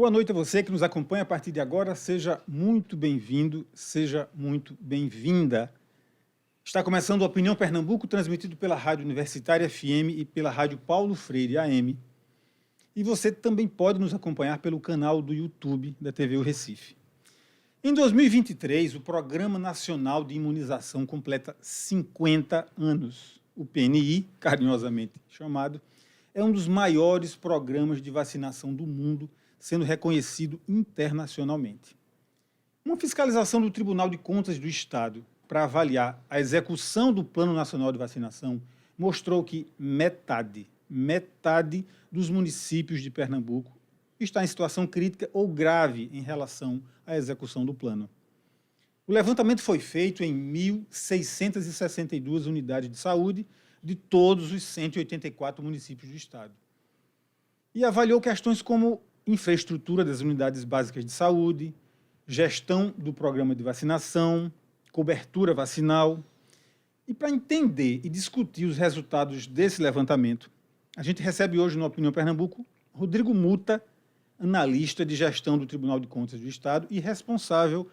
Boa noite a você que nos acompanha a partir de agora. Seja muito bem-vindo, seja muito bem-vinda. Está começando o Opinião Pernambuco, transmitido pela Rádio Universitária FM e pela Rádio Paulo Freire AM. E você também pode nos acompanhar pelo canal do YouTube da TV O Recife. Em 2023, o Programa Nacional de Imunização completa 50 anos. O PNI, carinhosamente chamado, é um dos maiores programas de vacinação do mundo, sendo reconhecido internacionalmente. Uma fiscalização do Tribunal de Contas do Estado para avaliar a execução do Plano Nacional de Vacinação mostrou que metade dos municípios de Pernambuco está em situação crítica ou grave em relação à execução do plano. O levantamento foi feito em 1.662 unidades de saúde de todos os 184 municípios do estado. E avaliou questões como infraestrutura das unidades básicas de saúde, gestão do programa de vacinação, cobertura vacinal. E para entender e discutir os resultados desse levantamento, a gente recebe hoje no Opinião Pernambuco Rodrigo Muta, analista de gestão do Tribunal de Contas do Estado e responsável,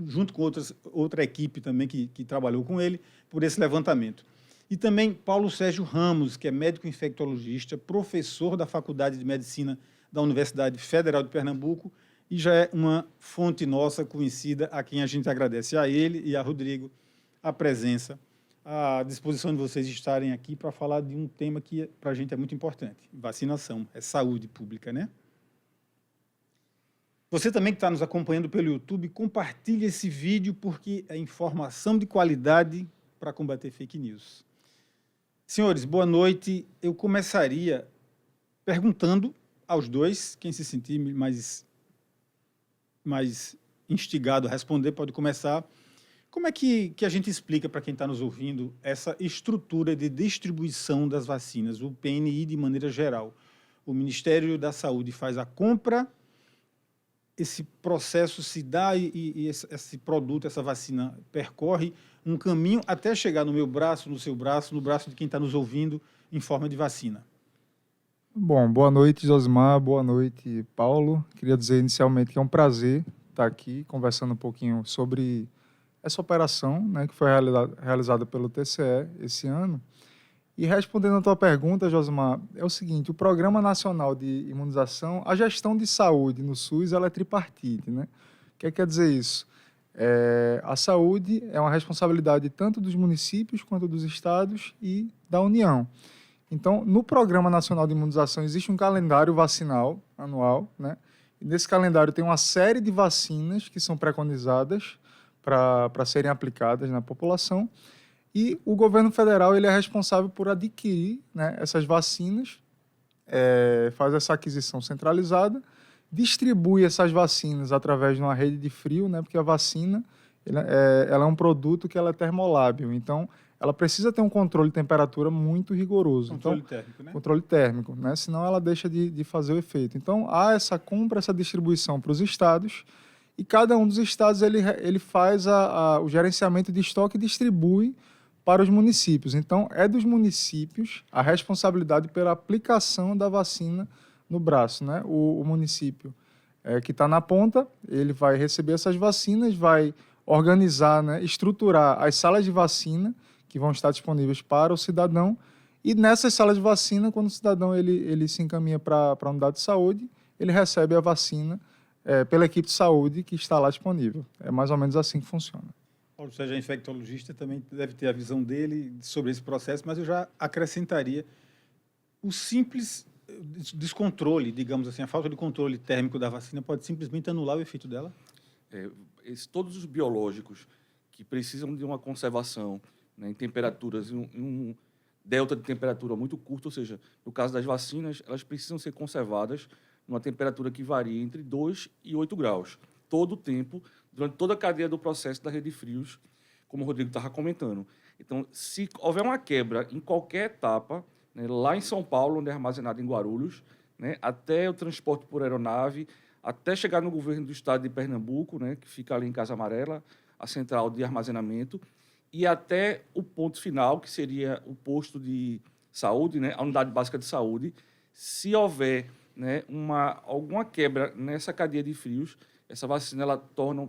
junto com outra equipe também que trabalhou com ele, por esse levantamento. E também Paulo Sérgio Ramos, que é médico infectologista, professor da Faculdade de Medicina da Universidade Federal de Pernambuco e já é uma fonte nossa conhecida, a quem a gente agradece a ele e a Rodrigo a presença, a disposição de vocês estarem aqui para falar de um tema que para a gente é muito importante, vacinação, é saúde pública, né? Você também que está nos acompanhando pelo YouTube, compartilhe esse vídeo porque é informação de qualidade para combater fake news. Senhores, boa noite. Eu começaria perguntando aos dois, quem se sentir mais instigado a responder pode começar. Como é que a gente explica para quem está nos ouvindo essa estrutura de distribuição das vacinas, o PNI de maneira geral? O Ministério da Saúde faz a compra, esse processo se dá e esse produto, essa vacina, percorre um caminho até chegar no meu braço, no seu braço, no braço de quem está nos ouvindo em forma de vacina. Bom, boa noite, Josmar, boa noite, Paulo. Queria dizer inicialmente que é um prazer estar aqui conversando um pouquinho sobre essa operação, né, que foi realizada pelo TCE esse ano. E respondendo a tua pergunta, Josmar, é o seguinte: o Programa Nacional de Imunização, a gestão de saúde no SUS, ela é tripartite, né? O que quer dizer isso? A saúde é uma responsabilidade tanto dos municípios quanto dos estados e da União. Então, no Programa Nacional de Imunização existe um calendário vacinal anual, né? E nesse calendário tem uma série de vacinas que são preconizadas para serem aplicadas na população. E o governo federal ele é responsável por adquirir, né, essas vacinas, faz essa aquisição centralizada, distribui essas vacinas através de uma rede de frio, né, porque a vacina ela é um produto que ela é termolábil, então ela precisa ter um controle de temperatura muito rigoroso. Controle térmico, né? Controle térmico, né? Senão ela deixa de fazer o efeito. Então, há essa compra, essa distribuição para os estados, e cada um dos estados ele faz o gerenciamento de estoque e distribui para os municípios. Então, é dos municípios a responsabilidade pela aplicação da vacina no braço, né? O município que está na ponta, ele vai receber essas vacinas, vai organizar, né, estruturar as salas de vacina que vão estar disponíveis para o cidadão, e nessas salas de vacina, quando o cidadão ele se encaminha para a unidade de saúde, ele recebe a vacina pela equipe de saúde que está lá disponível. É mais ou menos assim que funciona. Paulo Sérgio é infectologista, também deve ter a visão dele sobre esse processo, mas eu já acrescentaria o simples descontrole, digamos assim, a falta de controle térmico da vacina pode simplesmente anular o efeito dela? Todos os biológicos que precisam de uma conservação, né, em temperaturas, um delta de temperatura muito curto, ou seja, no caso das vacinas, elas precisam ser conservadas numa temperatura que varia entre 2 e 8 graus, todo o tempo, durante toda a cadeia do processo da rede de frios, como o Rodrigo estava comentando. Então, se houver uma quebra em qualquer etapa, né, lá em São Paulo, onde é armazenado em Guarulhos, né, até o transporte por aeronave, até chegar no governo do estado de Pernambuco, né, que fica ali em Casa Amarela, a central de armazenamento, e até o ponto final, que seria o posto de saúde, né, a unidade básica de saúde, se houver né, alguma quebra nessa cadeia de frios, essa vacina ela torna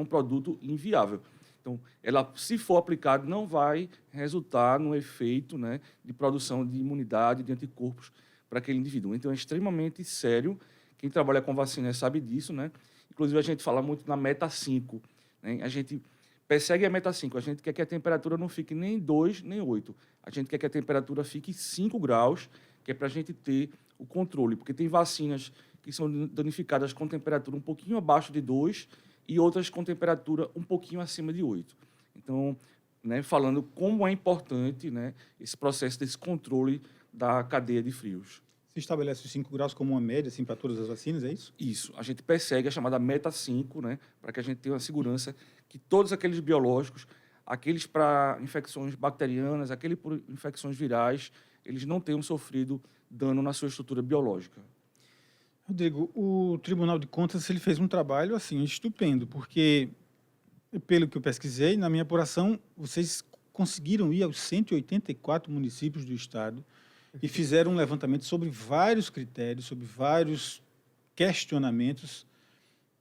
um produto inviável. Então, ela, se for aplicada, não vai resultar no efeito, né, de produção de imunidade, de anticorpos para aquele indivíduo. Então, é extremamente sério. Quem trabalha com vacina sabe disso, né? Inclusive, a gente fala muito na meta 5. Né? A gente persegue a meta 5. A gente quer que a temperatura não fique nem 2, nem 8. A gente quer que a temperatura fique 5 graus, que é para a gente ter o controle. Porque tem vacinas que são danificadas com temperatura um pouquinho abaixo de 2 e outras com temperatura um pouquinho acima de 8. Então, né, falando como é importante, né, esse processo desse controle da cadeia de frios. Se estabelece os 5 graus como uma média assim, para todas as vacinas, é isso? Isso. A gente persegue a chamada meta 5, né, para que a gente tenha uma segurança que todos aqueles biológicos, aqueles para infecções bacterianas, aqueles por infecções virais, eles não tenham sofrido dano na sua estrutura biológica. Rodrigo, o Tribunal de Contas ele fez um trabalho assim estupendo, porque, pelo que eu pesquisei, na minha apuração, vocês conseguiram ir aos 184 municípios do estado e fizeram um levantamento sobre vários critérios, sobre vários questionamentos,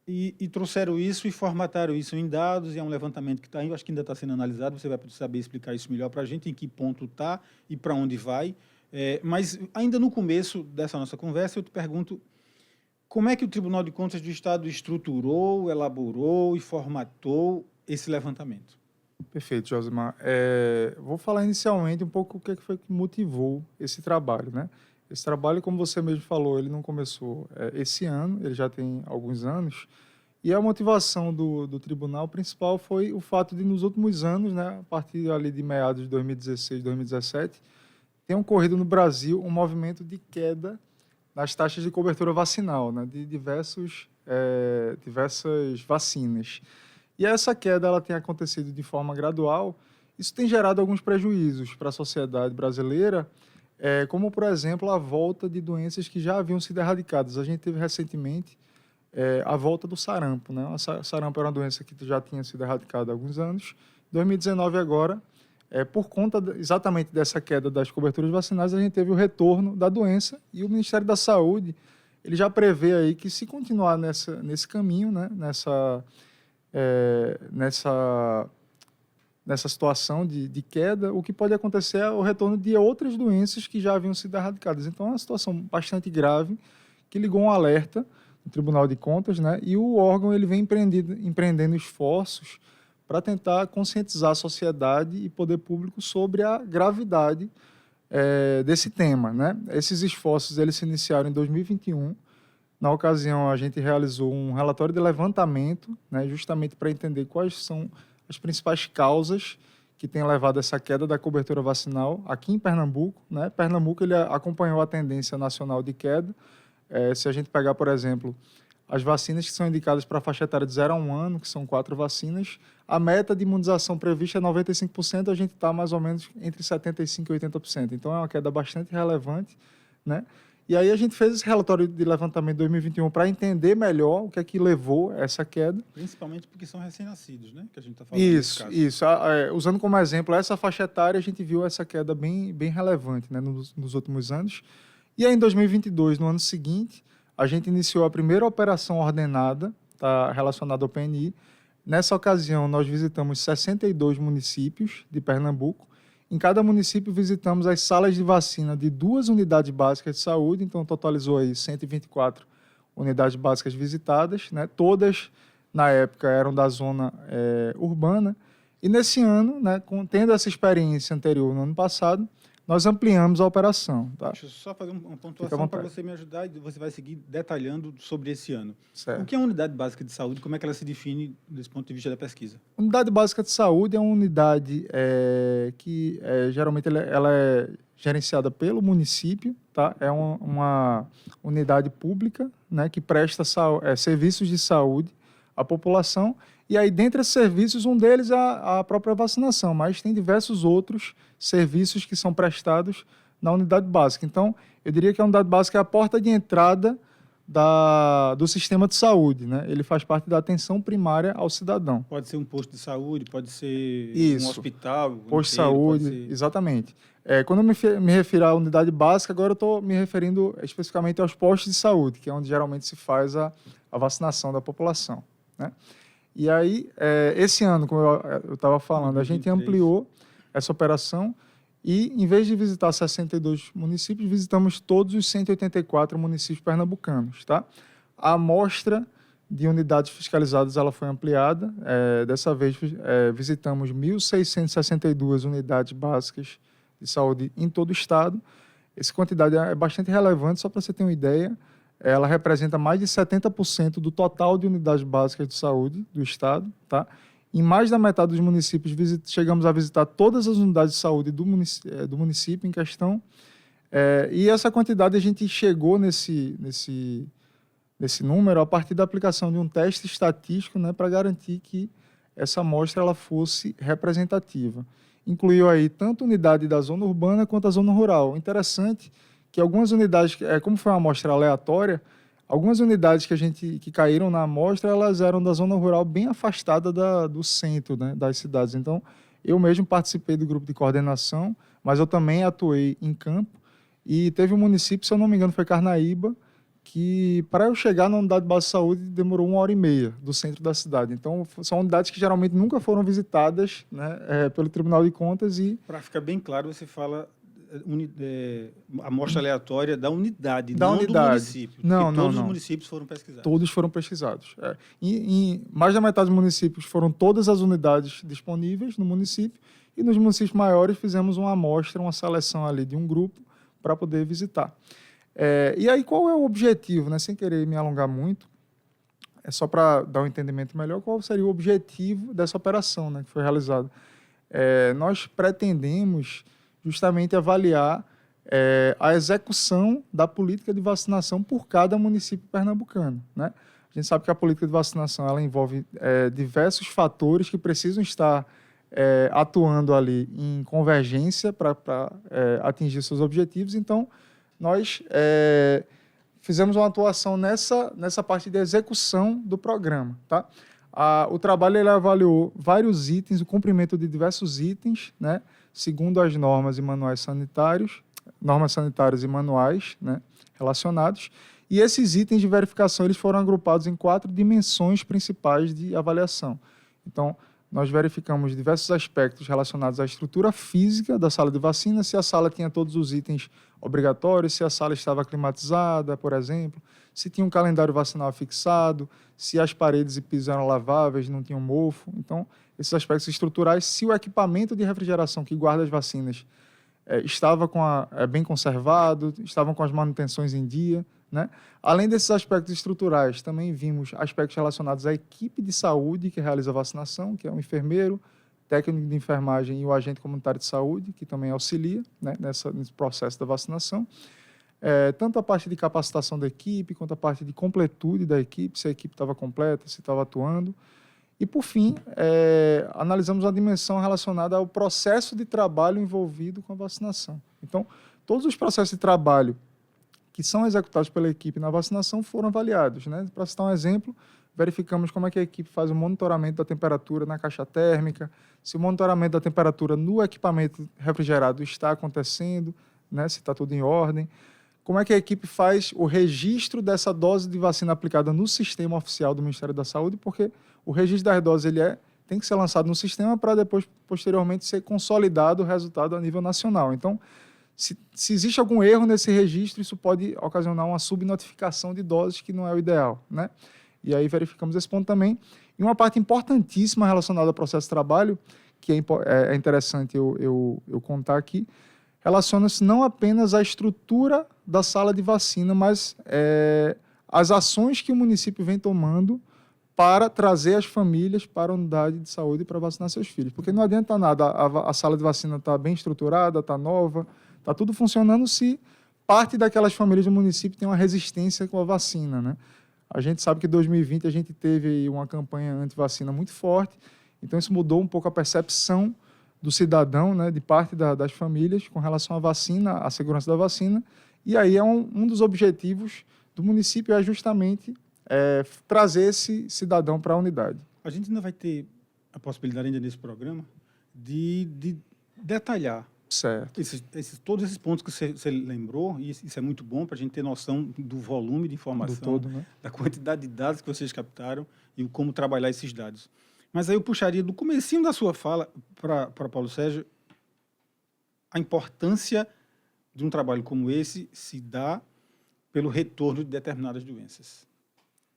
e trouxeram isso e formataram isso em dados, e é um levantamento que está aí, eu acho que ainda está sendo analisado, você vai saber explicar isso melhor para a gente, em que ponto está e para onde vai. Mas, ainda no começo dessa nossa conversa, eu te pergunto, como é que o Tribunal de Contas do Estado estruturou, elaborou e formatou esse levantamento? Perfeito, Josimar. Vou falar inicialmente um pouco o que foi que motivou esse trabalho, né? Esse trabalho, como você mesmo falou, ele não começou esse ano, ele já tem alguns anos, e a motivação do tribunal principal foi o fato de, nos últimos anos, né, a partir ali de meados de 2016, 2017, tem ocorrido no Brasil um movimento de queda nas taxas de cobertura vacinal, né, de diversas vacinas. E essa queda ela tem acontecido de forma gradual. Isso tem gerado alguns prejuízos para a sociedade brasileira, como, por exemplo, a volta de doenças que já haviam sido erradicadas. A gente teve recentemente a volta do sarampo. Né? O sarampo era uma doença que já tinha sido erradicada há alguns anos. Em 2019, agora, por conta exatamente dessa queda das coberturas vacinais, a gente teve o retorno da doença e o Ministério da Saúde ele já prevê aí que, se continuar nesse caminho, né, nessa situação de queda, o que pode acontecer é o retorno de outras doenças que já haviam sido erradicadas. Então, é uma situação bastante grave que ligou um alerta no Tribunal de Contas, né, e o órgão ele vem empreendendo esforços para tentar conscientizar a sociedade e poder público sobre a gravidade desse tema. Né? Esses esforços eles se iniciaram em 2021. Na ocasião, a gente realizou um relatório de levantamento, né, justamente para entender quais são as principais causas que têm levado a essa queda da cobertura vacinal aqui em Pernambuco. Né? Pernambuco ele acompanhou a tendência nacional de queda. Se a gente pegar, por exemplo, as vacinas que são indicadas para a faixa etária de 0 a 1 ano, que são 4 vacinas, a meta de imunização prevista é 95%, a gente está mais ou menos entre 75% e 80%. Então, é uma queda bastante relevante, né? E aí a gente fez esse relatório de levantamento de 2021 para entender melhor o que é que levou a essa queda. Principalmente porque são recém-nascidos, né? Que a gente está falando. Isso. Usando como exemplo essa faixa etária, a gente viu essa queda bem relevante, né, nos últimos anos. E aí, em 2022, no ano seguinte, a gente iniciou a primeira operação ordenada, tá, relacionada ao PNI. Nessa ocasião, nós visitamos 62 municípios de Pernambuco. Em cada município, visitamos as salas de vacina de 2 unidades básicas de saúde, então totalizou aí 124 unidades básicas visitadas, né? Todas, na época, eram da zona urbana. E nesse ano, né, tendo essa experiência anterior no ano passado, nós ampliamos a operação. Tá? Deixa eu só fazer uma pontuação para você me ajudar e você vai seguir detalhando sobre esse ano. Certo. O que é uma unidade básica de saúde? Como é que ela se define desse ponto de vista da pesquisa? Unidade básica de saúde é uma unidade que geralmente ela é gerenciada pelo município, tá? É uma unidade pública, né, que presta serviços de saúde à população. E aí, dentre esses serviços, um deles é a própria vacinação, mas tem diversos outros serviços que são prestados na unidade básica. Então, eu diria que a unidade básica é a porta de entrada do sistema de saúde, né? Ele faz parte da atenção primária ao cidadão. Pode ser um posto de saúde, pode ser Isso. um hospital. Posto de saúde, exatamente. Quando eu me refiro à unidade básica, agora eu estou me referindo especificamente aos postos de saúde, que é onde geralmente se faz a vacinação da população, né? E aí, esse ano, como eu estava falando, a gente ampliou essa operação e, em vez de visitar 62 municípios, visitamos todos os 184 municípios pernambucanos, tá? A amostra de unidades fiscalizadas ela foi ampliada. Dessa vez, visitamos 1.662 unidades básicas de saúde em todo o estado. Essa quantidade é bastante relevante, só para você ter uma ideia. Ela representa mais de 70% do total de unidades básicas de saúde do estado, tá? Em mais da metade dos municípios, chegamos a visitar todas as unidades de saúde do município em questão. E essa quantidade a gente chegou nesse número a partir da aplicação de um teste estatístico, né, para garantir que essa amostra ela fosse representativa. Incluiu aí tanto unidade da zona urbana quanto a zona rural. Interessante que algumas unidades, como foi uma amostra aleatória, algumas unidades que caíram na amostra, elas eram da zona rural bem afastada do centro, né, das cidades. Então, eu mesmo participei do grupo de coordenação, mas eu também atuei em campo. E teve um município, se eu não me engano, foi Carnaíba, que para eu chegar na unidade de base de saúde demorou 1h30 do centro da cidade. Então, são unidades que geralmente nunca foram visitadas, né, pelo Tribunal de Contas. E para ficar bem claro, você fala amostra aleatória da unidade, da não unidade. Do município. Não. Todos os municípios foram pesquisados. Todos foram pesquisados. Em mais da metade dos municípios foram todas as unidades disponíveis no município, e nos municípios maiores fizemos uma amostra, uma seleção ali de um grupo para poder visitar. E aí, qual é o objetivo, né? Sem querer me alongar muito, é só para dar um entendimento melhor, qual seria o objetivo dessa operação, né, que foi realizada. Nós pretendemos justamente avaliar a execução da política de vacinação por cada município pernambucano, né? A gente sabe que a política de vacinação ela envolve diversos fatores que precisam estar atuando ali em convergência para atingir seus objetivos. Então, nós fizemos uma atuação nessa parte de execução do programa, tá? O trabalho ele avaliou vários itens, o cumprimento de diversos itens, né, segundo as normas e manuais sanitários, normas sanitárias e manuais, né, relacionados. E esses itens de verificação eles foram agrupados em 4 dimensões principais de avaliação. Então, nós verificamos diversos aspectos relacionados à estrutura física da sala de vacina, se a sala tinha todos os itens obrigatórios, se a sala estava climatizada, por exemplo, se tinha um calendário vacinal fixado, se as paredes e pisos eram laváveis, não tinham mofo. Então, esses aspectos estruturais, se o equipamento de refrigeração que guarda as vacinas estava bem conservado, estavam com as manutenções em dia, né? Além desses aspectos estruturais, também vimos aspectos relacionados à equipe de saúde que realiza a vacinação, que é o enfermeiro, técnico de enfermagem e o agente comunitário de saúde, que também auxilia, né, nesse processo da vacinação. Tanto a parte de capacitação da equipe, quanto a parte de completude da equipe, se a equipe estava completa, se estava atuando. E, por fim, analisamos a dimensão relacionada ao processo de trabalho envolvido com a vacinação. Então, todos os processos de trabalho que são executados pela equipe na vacinação foram avaliados, né? Para citar um exemplo, verificamos como é que a equipe faz o monitoramento da temperatura na caixa térmica, se o monitoramento da temperatura no equipamento refrigerado está acontecendo, né? Se está tudo em ordem, como é que a equipe faz o registro dessa dose de vacina aplicada no sistema oficial do Ministério da Saúde, porque o registro das doses tem que ser lançado no sistema para depois, posteriormente, ser consolidado o resultado a nível nacional. Então, se existe algum erro nesse registro, isso pode ocasionar uma subnotificação de doses, que não é o ideal, né? E aí verificamos esse ponto também. E uma parte importantíssima relacionada ao processo de trabalho, que é interessante eu contar aqui, relaciona-se não apenas à estrutura da sala de vacina, mas as ações que o município vem tomando para trazer as famílias para a unidade de saúde para vacinar seus filhos. Porque não adianta nada, a sala de vacina está bem estruturada, está nova, está tudo funcionando se parte daquelas famílias do município tem uma resistência com a vacina, né? A gente sabe que em 2020 a gente teve uma campanha anti-vacina muito forte, então isso mudou um pouco a percepção do cidadão, né, de parte das famílias com relação à vacina, à segurança da vacina, e aí é um dos objetivos do município é justamente trazer esse cidadão para a unidade. A gente ainda vai ter a possibilidade, ainda nesse programa, de detalhar Certo. todos esses pontos que você lembrou, e isso é muito bom para a gente ter noção do volume de informação, Do todo, né? da quantidade de dados que vocês captaram e como trabalhar esses dados. Mas aí eu puxaria do comecinho da sua fala para Paulo Sérgio, a importância de um trabalho como esse se dá pelo retorno de determinadas doenças.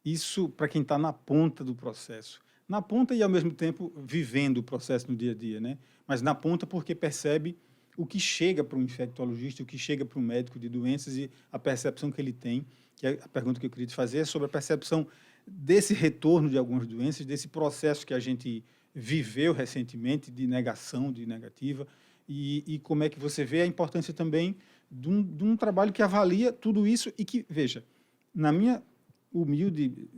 Isso para quem está na ponta do processo. Na ponta e, ao mesmo tempo, vivendo o processo no dia a dia, né? Mas na ponta porque percebe o que chega para um infectologista, o que chega para um médico de doenças e a percepção que ele tem, que é a pergunta que eu queria te fazer, é sobre a percepção desse retorno de algumas doenças, desse processo que a gente viveu recentemente de negação, de negativa, e como é que você vê a importância também de um trabalho que avalia tudo isso e que, veja, na minha humilde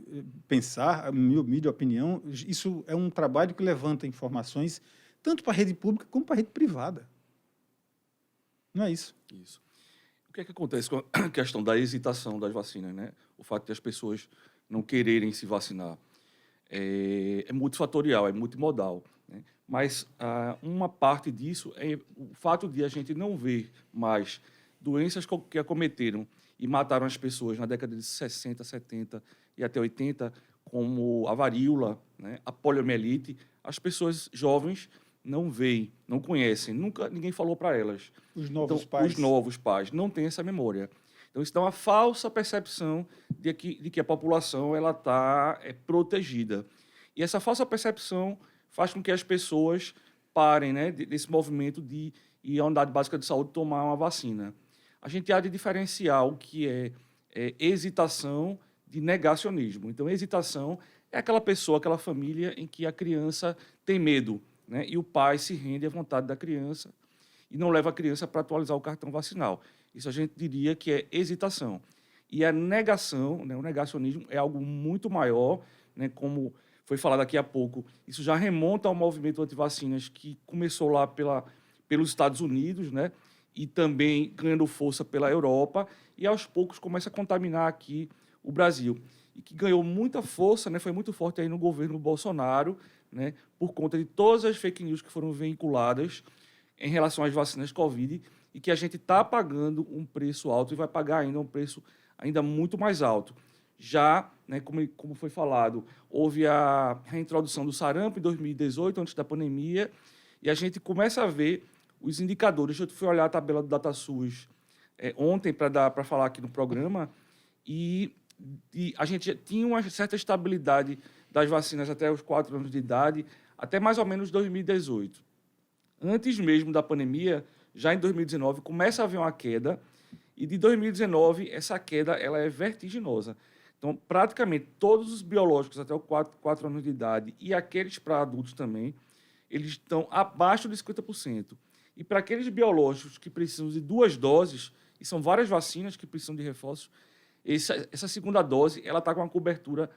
pensar, a minha humilde opinião, isso é um trabalho que levanta informações tanto para a rede pública como para a rede privada. Não é isso? Isso. O que é que acontece com a questão da hesitação das vacinas, né? O fato de as pessoas não quererem se vacinar é multifatorial, é multimodal, né? Mas uma parte disso é o fato de a gente não ver mais doenças que acometeram e mataram as pessoas na década de 60, 70 e até 80, como a varíola, né? A poliomielite. As pessoas jovens não veem, não conhecem, nunca ninguém falou para elas. Os novos Então, pais. os novos pais não têm essa memória. Então, isso dá uma falsa percepção de que a população ela está protegida. E essa falsa percepção faz com que as pessoas parem, né, desse movimento de ir à unidade básica de saúde tomar uma vacina. A gente há de diferenciar o que é hesitação de negacionismo. Então, hesitação é aquela pessoa, aquela família em que a criança tem medo, né, e o pai se rende à vontade da criança e não leva a criança para atualizar o cartão vacinal. Isso a gente diria que é hesitação. E a negação, né, o negacionismo, é algo muito maior, né, como foi falado daqui a pouco. Isso já remonta ao movimento anti-vacinas que começou lá pelos Estados Unidos, né, e também ganhando força pela Europa, e aos poucos começa a contaminar aqui o Brasil. E que ganhou muita força, né, foi muito forte aí no governo Bolsonaro, né, por conta de todas as fake news que foram veiculadas em relação às vacinas Covid, e que a gente está pagando um preço alto e vai pagar ainda um preço ainda muito mais alto. Já, né, como foi falado, houve a reintrodução do sarampo em 2018, antes da pandemia, e a gente começa a ver os indicadores. Eu fui olhar a tabela do DataSUS ontem para falar aqui no programa, e a gente já tinha uma certa estabilidade das vacinas até os 4 anos de idade, até mais ou menos 2018. Antes mesmo da pandemia, já em 2019, começa a haver uma queda, e de 2019, essa queda ela é vertiginosa. Então, praticamente todos os biológicos até os 4 anos de idade, e aqueles para adultos também, eles estão abaixo de 50%. E para aqueles biológicos que precisam de 2 doses, e são várias vacinas que precisam de reforços, essa segunda dose ela está com uma cobertura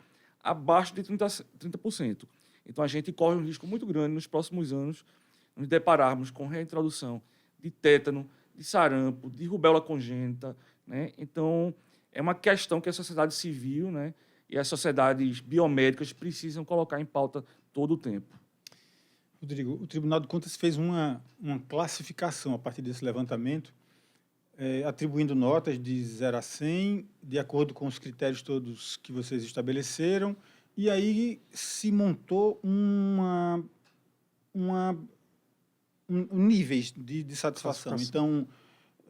abaixo de 30%. Então, a gente corre um risco muito grande nos próximos anos nos depararmos com reintrodução de tétano, de sarampo, de rubéola congênita, né? Então, é uma questão que a sociedade civil, né, e as sociedades biomédicas precisam colocar em pauta todo o tempo. Rodrigo, o Tribunal de Contas fez uma classificação a partir desse levantamento, atribuindo notas de 0 a 100, de acordo com os critérios todos que vocês estabeleceram, e aí se montou níveis de satisfação. Então,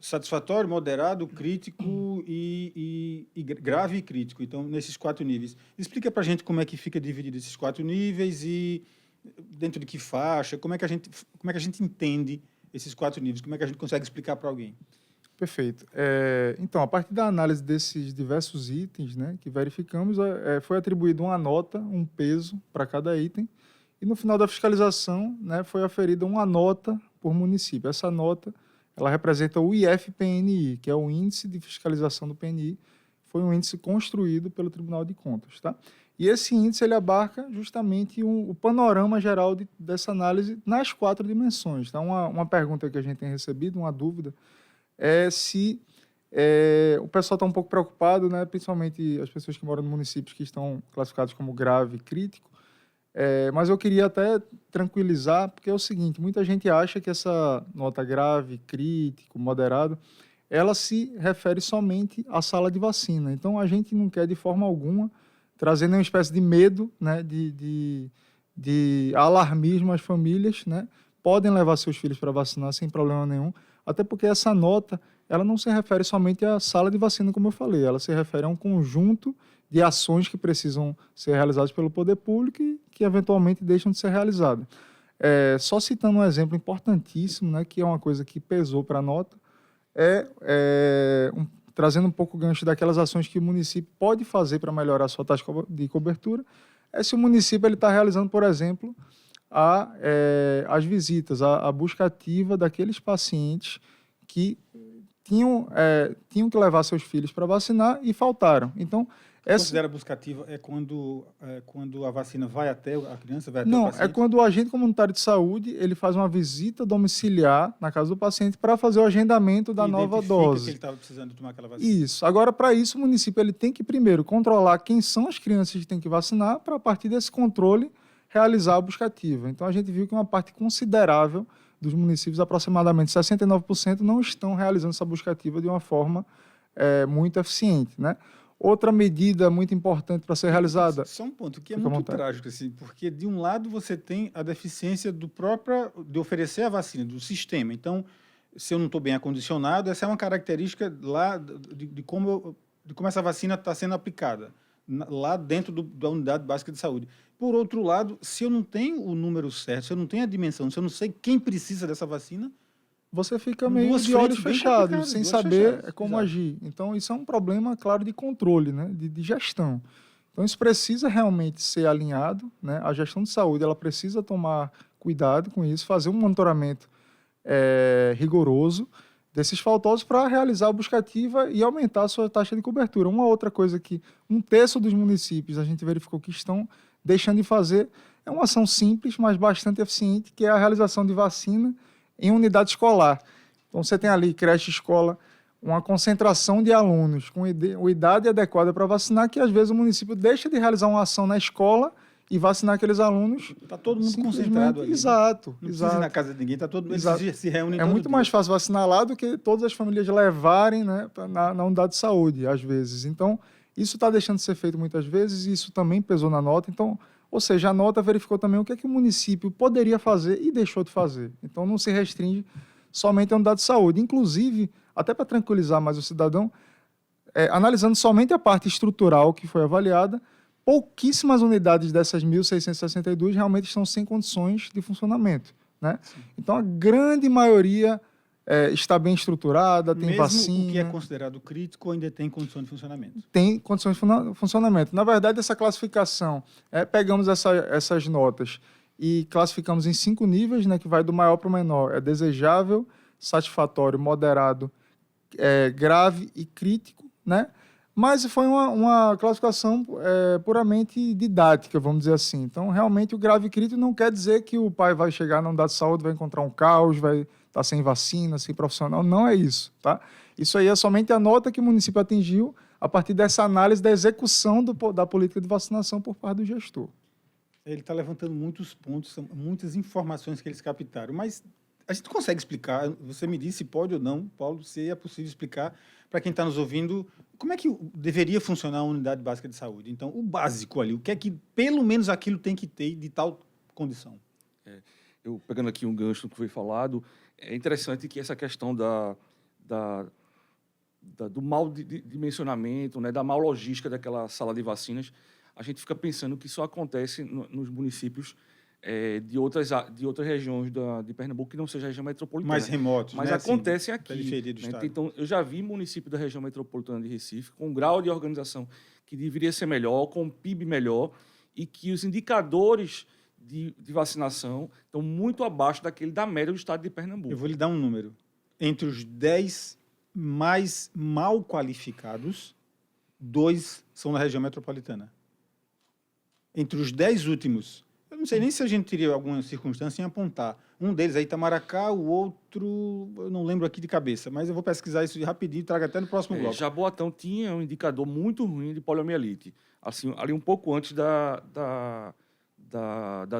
satisfatório, moderado, crítico e grave e crítico. Então, nesses 4 níveis. Explica para a gente como é que fica dividido esses 4 níveis e dentro de que faixa, como é que a gente entende esses 4 níveis, como é que a gente consegue explicar para alguém? Perfeito. Então, a partir da análise desses diversos itens, né, que verificamos, foi atribuído uma nota, um peso para cada item, e no final da fiscalização, né, foi aferida uma nota por município. Essa nota ela representa o IFPNI, que é o Índice de Fiscalização do PNI, foi um índice construído pelo Tribunal de Contas. Tá? E esse índice ele abarca justamente o panorama geral dessa análise nas 4 dimensões. Tá? Uma pergunta que a gente tem recebido, uma dúvida, é se O pessoal está um pouco preocupado, né? Principalmente as pessoas que moram em municípios que estão classificados como grave, crítico. Mas eu queria até tranquilizar, porque é o seguinte, muita gente acha que essa nota grave, crítico, moderado, ela se refere somente à sala de vacina. Então, a gente não quer, de forma alguma, trazer nenhuma espécie de medo, né, de alarmismo às famílias, né? Podem levar seus filhos para vacinar sem problema nenhum, até porque essa nota, ela não se refere somente à sala de vacina, como eu falei, ela se refere a um conjunto de ações que precisam ser realizadas pelo poder público e que eventualmente deixam de ser realizadas. Só citando um exemplo importantíssimo, né, que é uma coisa que pesou para a nota, trazendo um pouco o gancho daquelas ações que o município pode fazer para melhorar a sua taxa de cobertura, se o município está realizando, por exemplo, as visitas, a busca ativa daqueles pacientes que tinham que levar seus filhos para vacinar e faltaram. Então, considera busca ativa quando a vacina vai até a criança, vai até o paciente? É quando o agente comunitário de saúde ele faz uma visita domiciliar na casa do paciente para fazer o agendamento da nova dose. Que ele estava precisando tomar aquela vacina. Isso. Agora, para isso, o município ele tem que primeiro controlar quem são as crianças que tem que vacinar, para a partir desse controle realizar a busca ativa. Então, a gente viu que uma parte considerável dos municípios, aproximadamente 69%, não estão realizando essa busca ativa de uma forma muito eficiente, né? Outra medida muito importante para ser realizada... Só um ponto, que é muito trágico, assim, porque de um lado você tem a deficiência de oferecer a vacina, do sistema. Então, se eu não estou bem acondicionado, essa é uma característica lá de como essa vacina está sendo aplicada, lá dentro da unidade básica de saúde. Por outro lado, se eu não tenho o número certo, se eu não tenho a dimensão, se eu não sei quem precisa dessa vacina... Você fica meio de olhos fechados, sem saber como agir. Então, isso é um problema, claro, de controle, né? de gestão. Então, isso precisa realmente ser alinhado, né? A gestão de saúde ela precisa tomar cuidado com isso, fazer um monitoramento rigoroso desses faltosos para realizar a busca ativa e aumentar a sua taxa de cobertura. Uma outra coisa que 1/3 dos municípios a gente verificou que estão deixando de fazer é uma ação simples, mas bastante eficiente, que é a realização de vacina em unidade escolar. Então, você tem ali, creche, escola, uma concentração de alunos com idade adequada para vacinar, que às vezes o município deixa de realizar uma ação na escola e vacinar aqueles alunos. Está todo mundo concentrado ali. Exato. Não precisa ir na casa de ninguém, está todo mundo se reúne. É muito mais fácil vacinar lá do que todas as famílias levarem, né, na unidade de saúde, às vezes. Então, isso está deixando de ser feito muitas vezes e isso também pesou na nota. Então, ou seja, a nota verificou também o que é que o município poderia fazer e deixou de fazer. Então, não se restringe somente à unidade de saúde. Inclusive, até para tranquilizar mais o cidadão, analisando somente a parte estrutural que foi avaliada, pouquíssimas unidades dessas 1.662 realmente estão sem condições de funcionamento, né? Então, a grande maioria está bem estruturada, tem vacina. Mesmo o que é considerado crítico ainda tem condições de funcionamento? Tem condições de funcionamento. Na verdade, essa classificação, pegamos essas notas e classificamos em 5 níveis, né, que vai do maior para o menor. É desejável, satisfatório, moderado, grave e crítico, né? Mas foi uma classificação puramente didática, vamos dizer assim. Então, realmente, o grave e crítico não quer dizer que o pai vai chegar na unidade de saúde, vai encontrar um caos, vai estar sem vacina, sem profissional. Não é isso, tá? Isso aí é somente a nota que o município atingiu a partir dessa análise da execução da política de vacinação por parte do gestor. Ele está levantando muitos pontos, são muitas informações que eles captaram, mas a gente consegue explicar, você me disse se pode ou não, Paulo, se é possível explicar para quem está nos ouvindo como é que deveria funcionar a unidade básica de saúde. Então, o básico ali, o que é que pelo menos aquilo tem que ter de tal condição? Eu pegando aqui um gancho do que foi falado, é interessante que essa questão do mau dimensionamento, né, da mal logística daquela sala de vacinas, a gente fica pensando que isso acontece nos municípios de outras regiões de Pernambuco que não seja a região metropolitana. Mais remotos, mas né? acontece assim, aqui. Periferia do estado. Então, eu já vi municípios da região metropolitana de Recife com um grau de organização que deveria ser melhor, com um PIB melhor, e que os indicadores de vacinação estão muito abaixo daquele da média do estado de Pernambuco. Eu vou lhe dar um número. Entre os 10 mais mal qualificados, 2 são na região metropolitana. Entre os 10 últimos, eu não sei nem se a gente teria alguma circunstância em apontar, Um deles é Itamaracá, o outro eu não lembro aqui de cabeça, mas eu vou pesquisar isso rapidinho e trago até no próximo bloco. Jaboatão tinha um indicador muito ruim de poliomielite, assim, ali um pouco antes do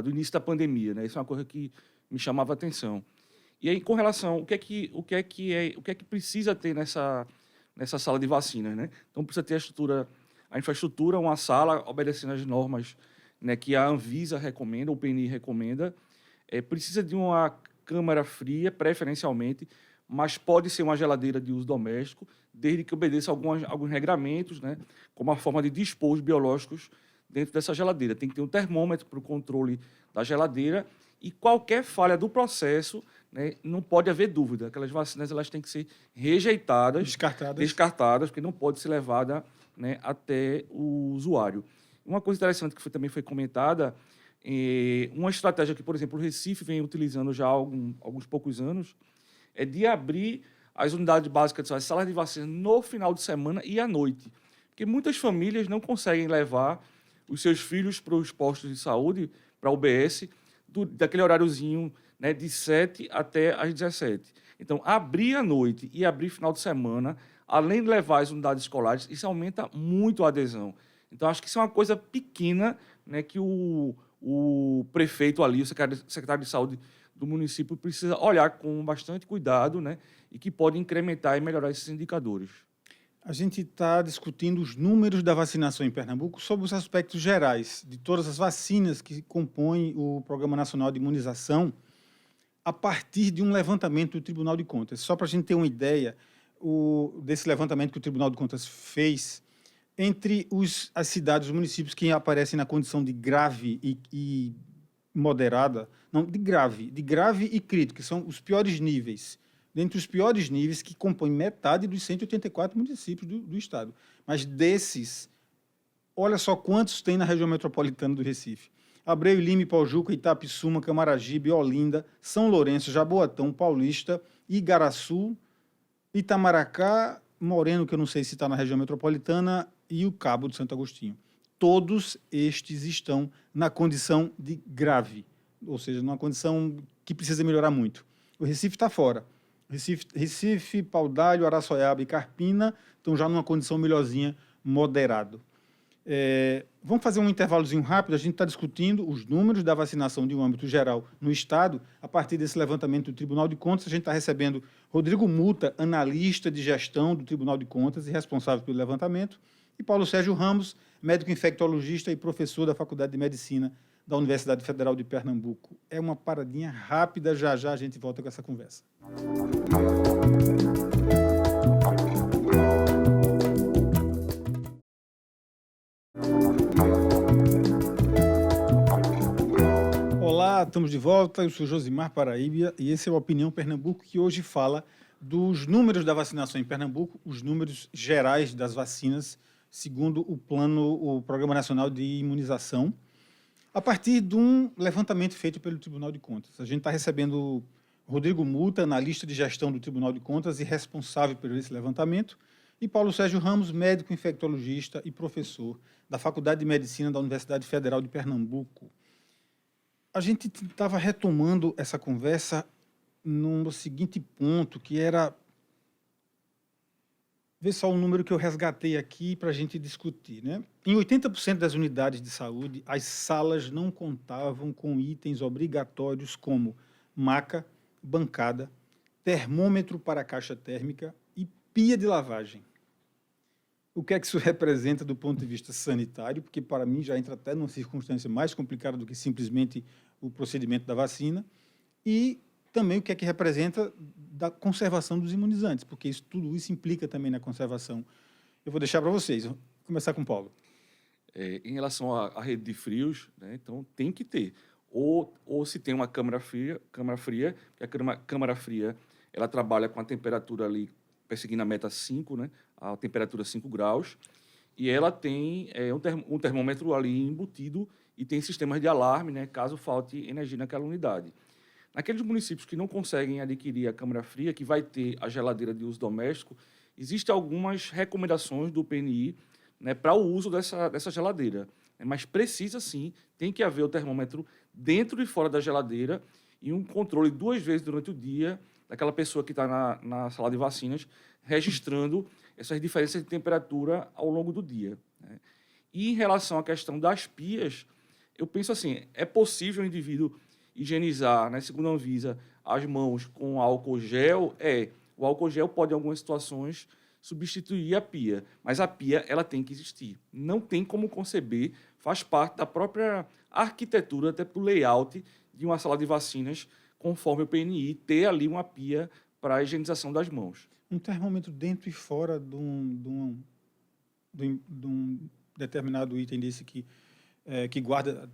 início da pandemia, né? Isso é uma coisa que me chamava a atenção. E aí, com relação, o que é que precisa ter nessa sala de vacinas, né? Então, precisa ter a infraestrutura, uma sala obedecendo às normas, né, que a Anvisa recomenda, o PNI recomenda. Precisa de uma câmara fria, preferencialmente, mas pode ser uma geladeira de uso doméstico, desde que obedeça alguns regramentos, né, como a forma de dispor os biológicos dentro dessa geladeira. Tem que ter um termômetro para o controle da geladeira e qualquer falha do processo, né, não pode haver dúvida. Aquelas vacinas elas têm que ser rejeitadas, descartadas, porque não pode ser levada, né, até o usuário. Uma coisa interessante que também foi comentada, uma estratégia que, por exemplo, o Recife vem utilizando já há alguns poucos anos, é de abrir as unidades básicas, as salas de vacina, no final de semana e à noite. Porque muitas famílias não conseguem levar os seus filhos para os postos de saúde, para a UBS, daquele horáriozinho, né, de 7 até às 17. Então, abrir à noite e abrir final de semana, além de levar as unidades escolares, isso aumenta muito a adesão. Então, acho que isso é uma coisa pequena, né, que o prefeito ali, o secretário de saúde do município, precisa olhar com bastante cuidado, né, e que pode incrementar e melhorar esses indicadores. A gente está discutindo os números da vacinação em Pernambuco sob os aspectos gerais de todas as vacinas que compõem o Programa Nacional de Imunização, a partir de um levantamento do Tribunal de Contas. Só para a gente ter uma ideia desse levantamento que o Tribunal de Contas fez entre as cidades, os municípios que aparecem na condição de grave e moderada, não, de grave e crítico, que são os piores níveis, dentre os piores níveis que compõem metade dos 184 municípios do estado. Mas desses, olha só quantos tem na região metropolitana do Recife. Abreu e Lima, Paujuca, Itapissuma, Camaragibe, Olinda, São Lourenço, Jaboatão, Paulista, Igaraçu, Itamaracá, Moreno, que eu não sei se está na região metropolitana, e o Cabo de Santo Agostinho. Todos estes estão na condição de grave, ou seja, numa condição que precisa melhorar muito. O Recife está fora. Recife, Paudalho, Araçoiaba e Carpina estão já numa condição melhorzinha, moderado. Vamos fazer um intervalozinho rápido. A gente está discutindo os números da vacinação de um âmbito geral no Estado. A partir desse levantamento do Tribunal de Contas, a gente está recebendo Rodrigo Muta, analista de gestão do Tribunal de Contas e responsável pelo levantamento, e Paulo Sérgio Ramos, médico infectologista e professor da Faculdade de Medicina da Universidade Federal de Pernambuco. É uma paradinha rápida, já a gente volta com essa conversa. Olá, estamos de volta. Eu sou Josimar Paraíba e esse é o Opinião Pernambuco, que hoje fala dos números da vacinação em Pernambuco, os números gerais das vacinas, segundo o Programa Nacional de Imunização, a partir de um levantamento feito pelo Tribunal de Contas. A gente está recebendo Rodrigo Muta, analista de gestão do Tribunal de Contas e responsável por esse levantamento, e Paulo Sérgio Ramos, médico infectologista e professor da Faculdade de Medicina da Universidade Federal de Pernambuco. A gente estava retomando essa conversa no seguinte ponto, que era... Vê só o número que eu resgatei aqui para a gente discutir, né? Em 80% das unidades de saúde, as salas não contavam com itens obrigatórios como maca, bancada, termômetro para caixa térmica e pia de lavagem. O que é que isso representa do ponto de vista sanitário? Porque, para mim, já entra até numa circunstância mais complicada do que simplesmente o procedimento da vacina. E também o que é que representa da conservação dos imunizantes, porque tudo isso implica também na conservação. Eu vou deixar para vocês. Vou começar com o Paulo. Em relação à rede de frios, né, então tem que ter. Ou se tem uma câmara fria, que a câmara fria ela trabalha com a temperatura ali, perseguindo a meta 5, né, a temperatura 5 graus, e ela tem um termômetro ali embutido e tem sistemas de alarme, né, caso falte energia naquela unidade. Naqueles municípios que não conseguem adquirir a câmara fria, que vai ter a geladeira de uso doméstico, existem algumas recomendações do PNI, né, para o uso dessa geladeira. Mas precisa, sim, tem que haver o termômetro dentro e fora da geladeira e um controle 2 vezes durante o dia daquela pessoa que está na sala de vacinas, registrando essas diferenças de temperatura ao longo do dia, né? E em relação à questão das pias, eu penso assim, é possível o indivíduo higienizar, né, segundo a Anvisa, as mãos com álcool gel? O álcool gel pode, em algumas situações, substituir a pia, mas a pia ela tem que existir. Não tem como conceber, faz parte da própria arquitetura, até do layout de uma sala de vacinas, conforme o PNI, ter ali uma pia para a higienização das mãos. Um termômetro dentro e fora de um determinado item desse que guarda,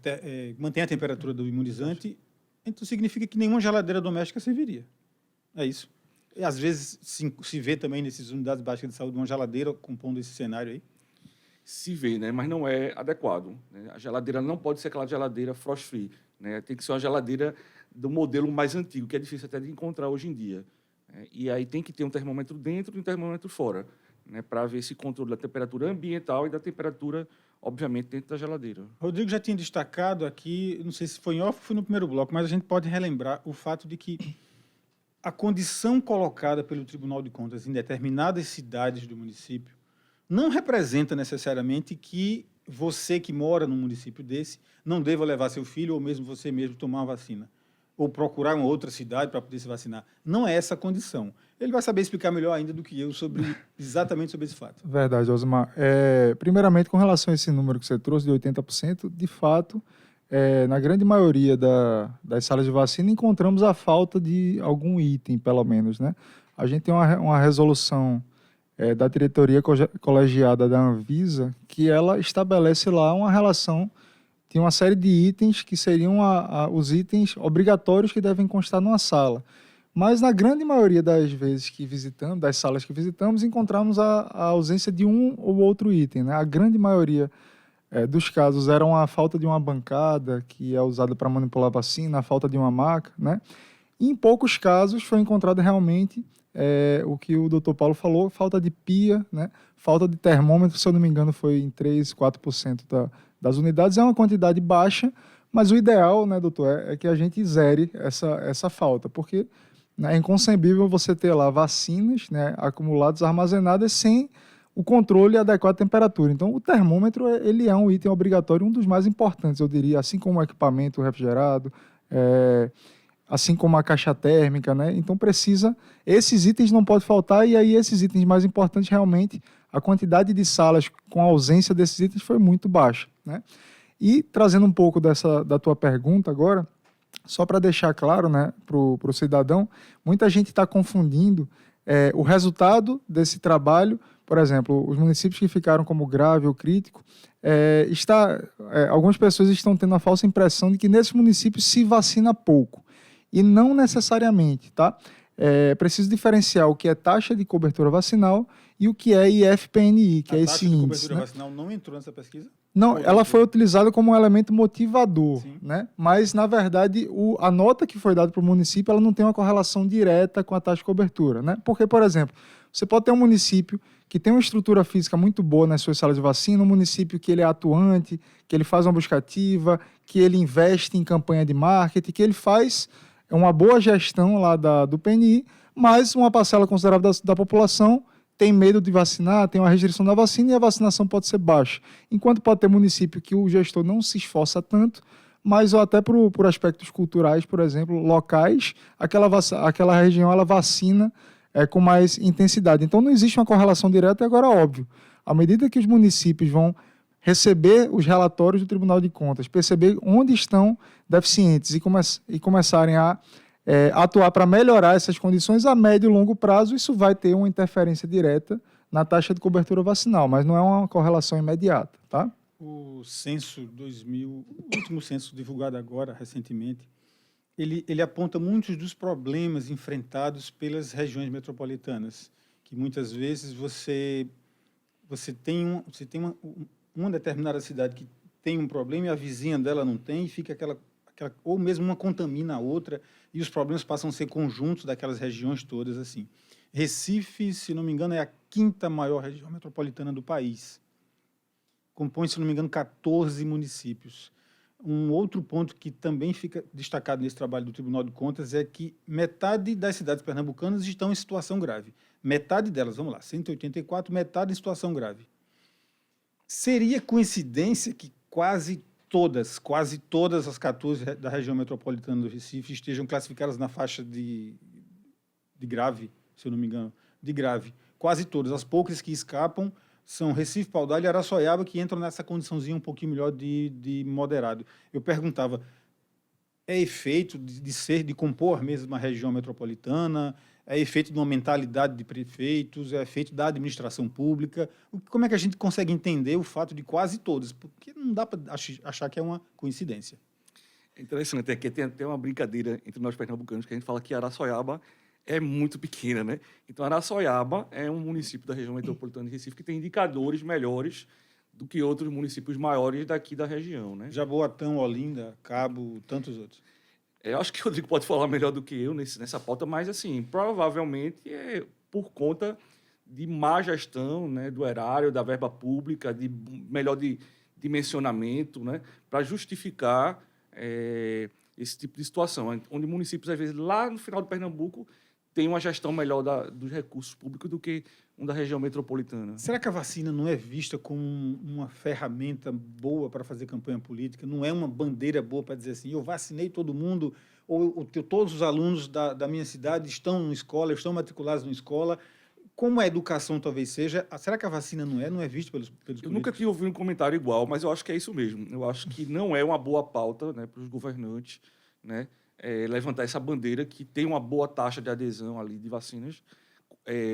mantém a temperatura do imunizante, então significa que nenhuma geladeira doméstica serviria. É isso. E, às vezes se vê também nessas unidades básicas de saúde uma geladeira compondo esse cenário aí. Se vê, né? Mas não é adequado, né? A geladeira não pode ser aquela geladeira frost-free, né? Tem que ser uma geladeira do modelo mais antigo, que é difícil até de encontrar hoje em dia, né? E aí tem que ter um termômetro dentro e um termômetro fora, né? Para ver esse controle da temperatura ambiental e da temperatura, obviamente, dentro da geladeira. Rodrigo já tinha destacado aqui, não sei se foi em off ou foi no primeiro bloco, mas a gente pode relembrar o fato de que a condição colocada pelo Tribunal de Contas em determinadas cidades do município não representa necessariamente que você que mora num município desse não deva levar seu filho ou mesmo você mesmo tomar uma vacina ou procurar uma outra cidade para poder se vacinar. Não é essa a condição. Ele vai saber explicar melhor ainda do que eu exatamente sobre esse fato. Verdade, Osmar. Primeiramente, com relação a esse número que você trouxe de 80%, de fato, na grande maioria das salas de vacina, encontramos a falta de algum item, pelo menos, né? A gente tem uma resolução da diretoria colegiada da Anvisa, que ela estabelece lá uma relação de uma série de itens que seriam os itens obrigatórios que devem constar numa sala. Mas na grande maioria das vezes que visitamos, das salas que visitamos, encontramos a ausência de um ou outro item, né? A grande maioria dos casos eram a falta de uma bancada que é usada para manipular a vacina, a falta de uma maca, né? E em poucos casos foi encontrado realmente o que o doutor Paulo falou, falta de pia, né? Falta de termômetro, se eu não me engano, foi em 3%, 4% das unidades. É uma quantidade baixa, mas o ideal, né, doutor, é que a gente zere essa falta, porque é inconcebível você ter lá vacinas, né, acumuladas, armazenadas, sem o controle adequado da temperatura. Então, o termômetro ele é um item obrigatório, um dos mais importantes, eu diria, assim como o equipamento refrigerado, assim como a caixa térmica, né? Então, esses itens não podem faltar, e aí esses itens mais importantes, realmente, a quantidade de salas com a ausência desses itens foi muito baixa, né? E, trazendo um pouco da tua pergunta agora, só para deixar claro, né, para o cidadão, muita gente está confundindo o resultado desse trabalho. Por exemplo, os municípios que ficaram como grave ou crítico, algumas pessoas estão tendo a falsa impressão de que nesses municípios se vacina pouco. E não necessariamente, tá? É preciso diferenciar o que é taxa de cobertura vacinal e o que é IFPNI, que é esse índice. A taxa de cobertura vacinal não entrou nessa pesquisa? Não, ela foi utilizada como um elemento motivador, né? Mas, na verdade, a nota que foi dada para o município ela não tem uma correlação direta com a taxa de cobertura, né? Porque, por exemplo, você pode ter um município que tem uma estrutura física muito boa nas suas salas de vacina, um município que ele é atuante, que ele faz uma busca ativa, que ele investe em campanha de marketing, que ele faz uma boa gestão lá do PNI, mas uma parcela considerável da população tem medo de vacinar, tem uma restrição da vacina e a vacinação pode ser baixa. Enquanto pode ter município que o gestor não se esforça tanto, mas até por aspectos culturais, por exemplo, locais, aquela região ela vacina com mais intensidade. Então não existe uma correlação direta, e agora óbvio, à medida que os municípios vão receber os relatórios do Tribunal de Contas, perceber onde estão deficientes e começarem a atuar para melhorar essas condições a médio e longo prazo, isso vai ter uma interferência direta na taxa de cobertura vacinal, mas não é uma correlação imediata, tá? O censo 2000, o último censo divulgado agora, recentemente, ele aponta muitos dos problemas enfrentados pelas regiões metropolitanas, que muitas vezes você tem uma determinada cidade que tem um problema e a vizinha dela não tem, e fica ou mesmo uma contamina a outra, e os problemas passam a ser conjuntos daquelas regiões todas. Assim. Recife, se não me engano, é a 5ª maior região metropolitana do país. Compõe, se não me engano, 14 municípios. um outro ponto que também fica destacado nesse trabalho do Tribunal de Contas é que metade das cidades pernambucanas estão em situação grave. Metade delas, vamos lá, 184, metade em situação grave. Seria coincidência que quase todas as 14 da região metropolitana do Recife estejam classificadas na faixa de grave, se eu não me engano, de grave. Quase todas. As poucas que escapam são Recife, Paudalho e Araçoiaba, que entram nessa condiçãozinha um pouquinho melhor de moderado. Eu perguntava, é efeito de compor mesmo a região metropolitana? É efeito de uma mentalidade de prefeitos? É efeito da administração pública? Como é que a gente consegue entender o fato de quase todas? Porque não dá para achar que é uma coincidência. É interessante, é que tem até uma brincadeira entre nós pernambucanos, que a gente fala que Araçoiaba é muito pequena, né? Então, Araçoiaba é um município da região metropolitana de Recife que tem indicadores melhores do que outros municípios maiores daqui da região, né? Jaboatão, Olinda, Cabo, tantos outros. Eu acho que o Rodrigo pode falar melhor do que eu nessa pauta, mas, assim, provavelmente é por conta de má gestão, né, do erário, da verba pública, de melhor dimensionamento, né, para justificar esse tipo de situação, onde municípios, às vezes, lá no final do Pernambuco, tem uma gestão melhor dos recursos públicos do que um da região metropolitana. Será que a vacina não é vista como uma ferramenta boa para fazer campanha política? Não é uma bandeira boa para dizer assim, eu vacinei todo mundo, ou todos os alunos da minha cidade estão na escola, estão matriculados na escola? Como a educação talvez seja, será que a vacina não é vista pelos políticos? Eu nunca tinha ouvido um comentário igual, mas eu acho que é isso mesmo. Eu acho que não é uma boa pauta, né, para os governantes, né, levantar essa bandeira que tem uma boa taxa de adesão ali de vacinas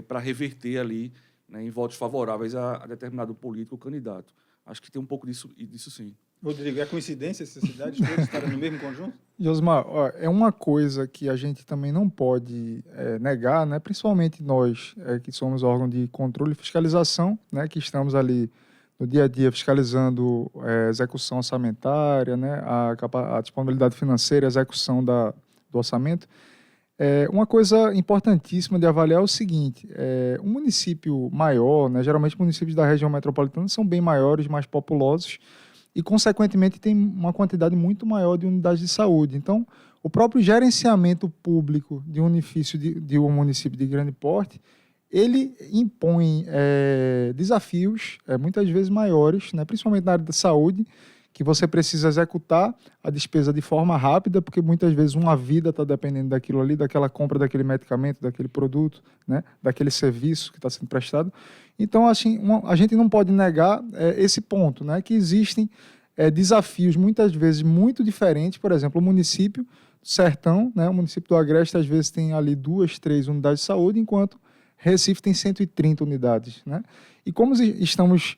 para reverter ali, né, em votos favoráveis a determinado político ou candidato. Acho que tem um pouco disso sim. Rodrigo, é coincidência essas cidades todas estarem no mesmo conjunto? Josmar, é uma coisa que a gente também não pode negar, né? Principalmente nós que somos órgão de controle e fiscalização, né? Que estamos ali no dia a dia fiscalizando a execução orçamentária, né? A disponibilidade financeira, a execução do orçamento. Uma coisa importantíssima de avaliar é o seguinte, um município maior, né? Geralmente municípios da região metropolitana são bem maiores, mais populosos, e, consequentemente, tem uma quantidade muito maior de unidades de saúde. Então, o próprio gerenciamento público de um município de grande porte, ele impõe desafios muitas vezes maiores, né, principalmente na área da saúde, que você precisa executar a despesa de forma rápida, porque muitas vezes uma vida está dependendo daquilo ali, daquela compra daquele medicamento, daquele produto, né, daquele serviço que está sendo prestado. Então, assim, a gente não pode negar esse ponto, né, que existem desafios muitas vezes muito diferentes. Por exemplo, o município do Sertão, né, o município do Agreste, às vezes tem ali 2, 3 unidades de saúde, enquanto Recife tem 130 unidades. Né? E como estamos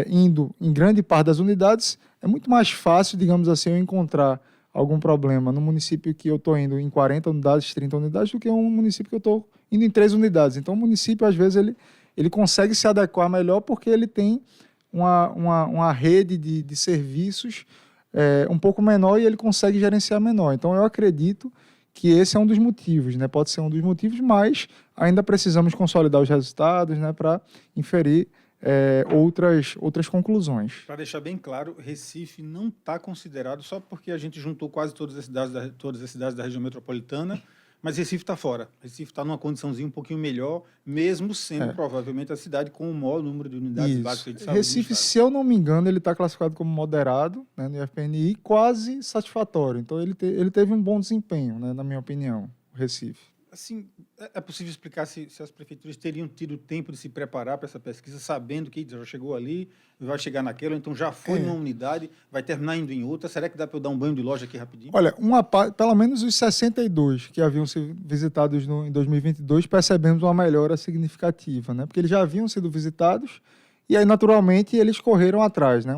indo em grande parte das unidades, é muito mais fácil, digamos assim, eu encontrar algum problema no município que eu estou indo em 40 unidades, 30 unidades, do que um município que eu estou indo em 3 unidades. Então, o município, às vezes, ele consegue se adequar melhor porque ele tem uma rede de serviços um pouco menor e ele consegue gerenciar menor. Então, eu acredito que esse é um dos motivos, né? Pode ser um dos motivos, mas ainda precisamos consolidar os resultados, né, para inferir outras conclusões. Para deixar bem claro, Recife não está considerado, só porque a gente juntou quase todas as cidades da região metropolitana, mas Recife está fora. Recife está numa condiçãozinha um pouquinho melhor, mesmo sendo provavelmente a cidade com o maior número de unidades básicas de saúde. Recife, se eu não me engano, ele está classificado como moderado, né, no IFPNI, quase satisfatório. Então, ele teve um bom desempenho, né, na minha opinião, o Recife. Assim, é possível explicar se as prefeituras teriam tido tempo de se preparar para essa pesquisa, sabendo que já chegou ali, vai chegar naquela, então já foi numa unidade, vai terminar indo em outra? Será que dá para eu dar um banho de loja aqui rapidinho? Olha, pelo menos os 62 que haviam sido visitados em 2022, percebemos uma melhora significativa, né? Porque eles já haviam sido visitados e aí, naturalmente, eles correram atrás, né?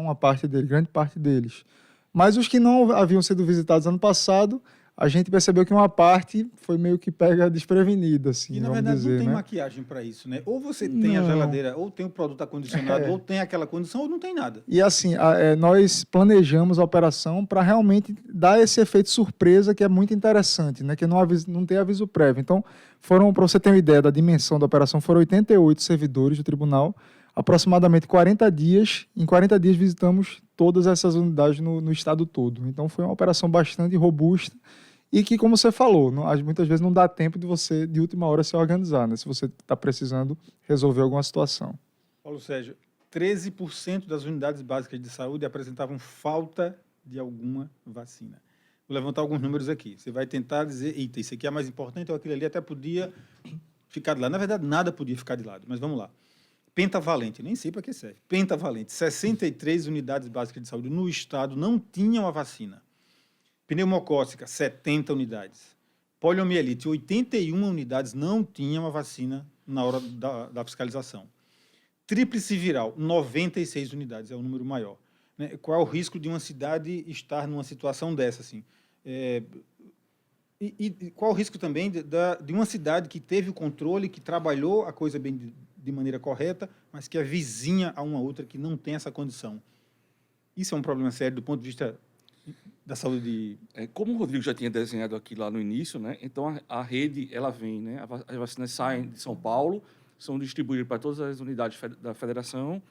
Grande parte deles. Mas os que não haviam sido visitados ano passado, a gente percebeu que uma parte foi meio que pega desprevenida, assim, e, na verdade, não tem maquiagem para isso, né? Ou você tem a geladeira, ou tem o produto acondicionado, ou tem aquela condição, ou não tem nada. E, assim, nós planejamos a operação para realmente dar esse efeito surpresa, que é muito interessante, né? Que não tem aviso prévio. Então, para você ter uma ideia da dimensão da operação, foram 88 servidores do tribunal aproximadamente 40 dias. Em 40 dias visitamos todas essas unidades no estado todo. Então foi uma operação bastante robusta e que, como você falou, muitas vezes não dá tempo de você, de última hora, se organizar, né? Se você está precisando resolver alguma situação. Paulo Sérgio, 13% das unidades básicas de saúde apresentavam falta de alguma vacina. Vou levantar alguns números aqui. Você vai tentar dizer, eita, isso aqui é mais importante, ou aquilo ali até podia ficar de lado. Na verdade, nada podia ficar de lado, mas vamos lá. Pentavalente, nem sei para que serve. Pentavalente, 63 unidades básicas de saúde no estado não tinham a vacina. Pneumocócica, 70 unidades. Poliomielite, 81 unidades não tinham a vacina na hora da fiscalização. Tríplice viral, 96 unidades, é o número maior. Né? Qual é o risco de uma cidade estar numa situação dessa? Assim? E qual o risco também de uma cidade que teve o controle, que trabalhou a coisa bem de maneira correta, mas que é vizinha a uma outra que não tem essa condição? Isso é um problema sério do ponto de vista da saúde. Como o Rodrigo já tinha desenhado aqui lá no início, né? Então a rede ela vem, né? As vacinas saem de São Paulo, são distribuídas para todas as unidades da federação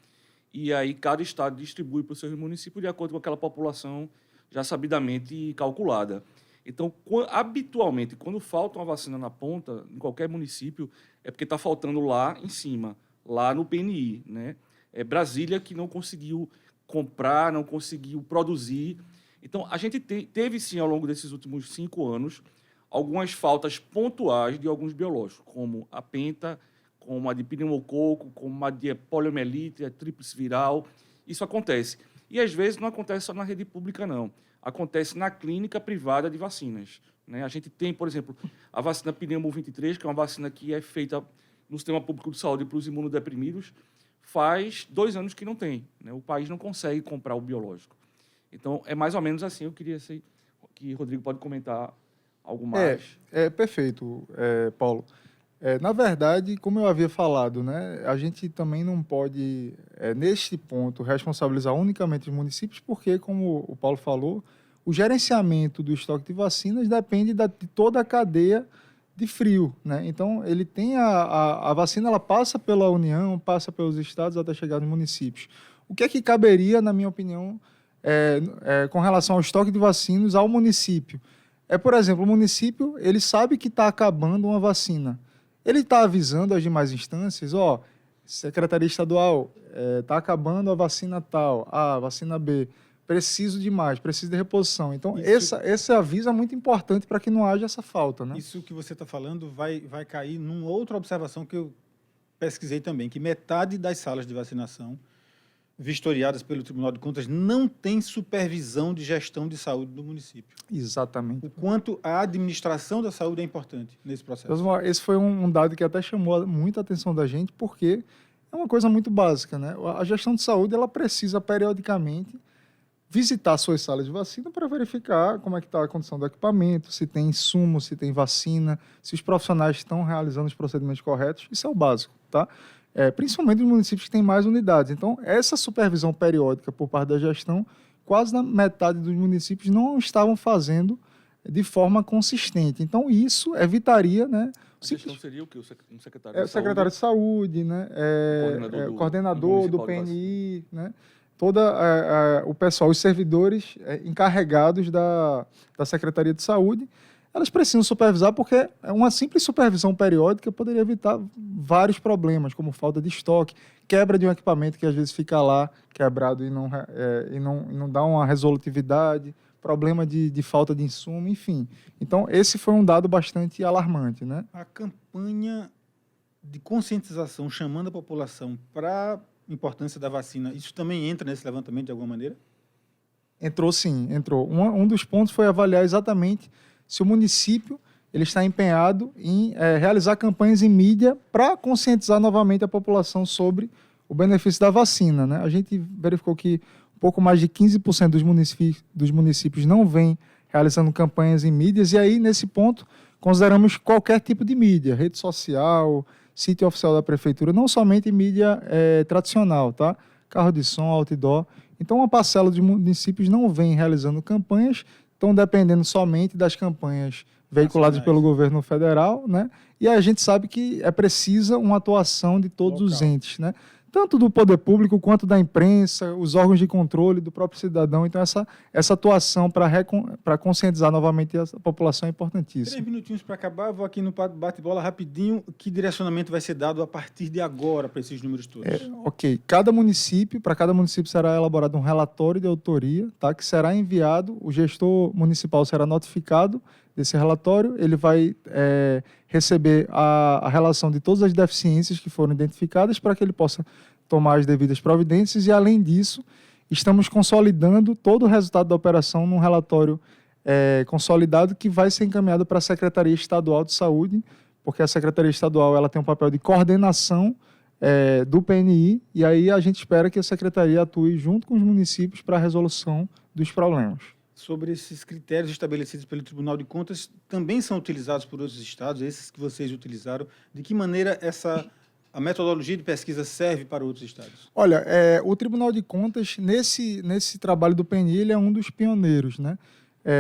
e aí cada estado distribui para o seu município de acordo com aquela população já sabidamente calculada. Então, habitualmente, quando falta uma vacina na ponta, em qualquer município, é porque está faltando lá em cima, lá no PNI, né? É Brasília que não conseguiu comprar, não conseguiu produzir. Então, a gente teve, sim, ao longo desses últimos 5 anos, algumas faltas pontuais de alguns biológicos, como a penta, como a de pneumococo, como a de poliomielite, a tríplice viral. Isso acontece. E, às vezes, não acontece só na rede pública, não. Acontece na clínica privada de vacinas, né? A gente tem, por exemplo, a vacina Pneumo 23, que é uma vacina que é feita no Sistema Público de Saúde para os imunodeprimidos, faz 2 anos que não tem, né? O país não consegue comprar o biológico. Então, é mais ou menos assim. Eu queria que o Rodrigo pode comentar algo mais. Perfeito, Paulo. Na verdade, como eu havia falado, né, a gente também não pode, neste ponto, responsabilizar unicamente os municípios, porque, como o Paulo falou, o gerenciamento do estoque de vacinas depende de toda a cadeia de frio, né? Então, ele tem a vacina, ela passa pela União, passa pelos estados até chegar nos municípios. O que é que caberia, na minha opinião, com relação ao estoque de vacinas ao município? Por exemplo, o município ele sabe que está acabando uma vacina. Ele está avisando as demais instâncias, Secretaria Estadual, está acabando a vacina tal, a vacina B, preciso de mais, preciso de reposição. Então, esse aviso é muito importante para que não haja essa falta, né? Isso que você está falando vai cair numa outra observação que eu pesquisei também, que metade das salas de vacinação vistoriadas pelo Tribunal de Contas não tem supervisão de gestão de saúde do município. Exatamente. O quanto a administração da saúde é importante nesse processo. Esse foi um dado que até chamou muita atenção da gente, porque é uma coisa muito básica, né? A gestão de saúde ela precisa periodicamente visitar suas salas de vacina para verificar como é que está a condição do equipamento, se tem insumo, se tem vacina, se os profissionais estão realizando os procedimentos corretos. Isso é o básico, tá? Principalmente nos municípios que têm mais unidades. Então, essa supervisão periódica por parte da gestão, quase na metade dos municípios não estavam fazendo de forma consistente. Então, isso evitaria, né? A gestão seria o quê? Um secretário de saúde? O secretário de saúde, né? O coordenador do PNI, né? O pessoal, os servidores encarregados da Secretaria de Saúde, elas precisam supervisar porque uma simples supervisão periódica poderia evitar vários problemas, como falta de estoque, quebra de um equipamento que às vezes fica lá quebrado e não dá uma resolutividade, problema de falta de insumo, enfim. Então, esse foi um dado bastante alarmante, né? A campanha de conscientização chamando a população para a importância da vacina, isso também entra nesse levantamento de alguma maneira? Entrou sim, entrou. Um dos pontos foi avaliar exatamente se o município ele está empenhado em realizar campanhas em mídia para conscientizar novamente a população sobre o benefício da vacina, né? A gente verificou que um pouco mais de 15% dos municípios não vêm realizando campanhas em mídias, e aí, nesse ponto, consideramos qualquer tipo de mídia, rede social, sítio oficial da prefeitura, não somente mídia tradicional, tá? Carro de som, outdoor. Então, uma parcela de municípios não vem realizando campanhas, estão dependendo somente das campanhas veiculadas pelo governo federal, né? E a gente sabe que é precisa uma atuação de todos os entes, né? tanto do poder público quanto da imprensa, os órgãos de controle, do próprio cidadão. Então, essa atuação para conscientizar novamente a população é importantíssima. 3 minutinhos para acabar, vou aqui no bate-bola rapidinho. Que direcionamento vai ser dado a partir de agora para esses números todos? Ok. Para cada município será elaborado um relatório de autoria, tá, que será enviado, o gestor municipal será notificado desse relatório, ele vai receber a relação de todas as deficiências que foram identificadas para que ele possa tomar as devidas providências e, além disso, estamos consolidando todo o resultado da operação num relatório consolidado que vai ser encaminhado para a Secretaria Estadual de Saúde, porque a Secretaria Estadual ela tem um papel de coordenação do PNI e aí a gente espera que a Secretaria atue junto com os municípios para a resolução dos problemas. Sobre esses critérios estabelecidos pelo Tribunal de Contas, também são utilizados por outros estados, esses que vocês utilizaram. De que maneira a metodologia de pesquisa serve para outros estados? Olha, o Tribunal de Contas, nesse trabalho do PNI, ele é um dos pioneiros, né?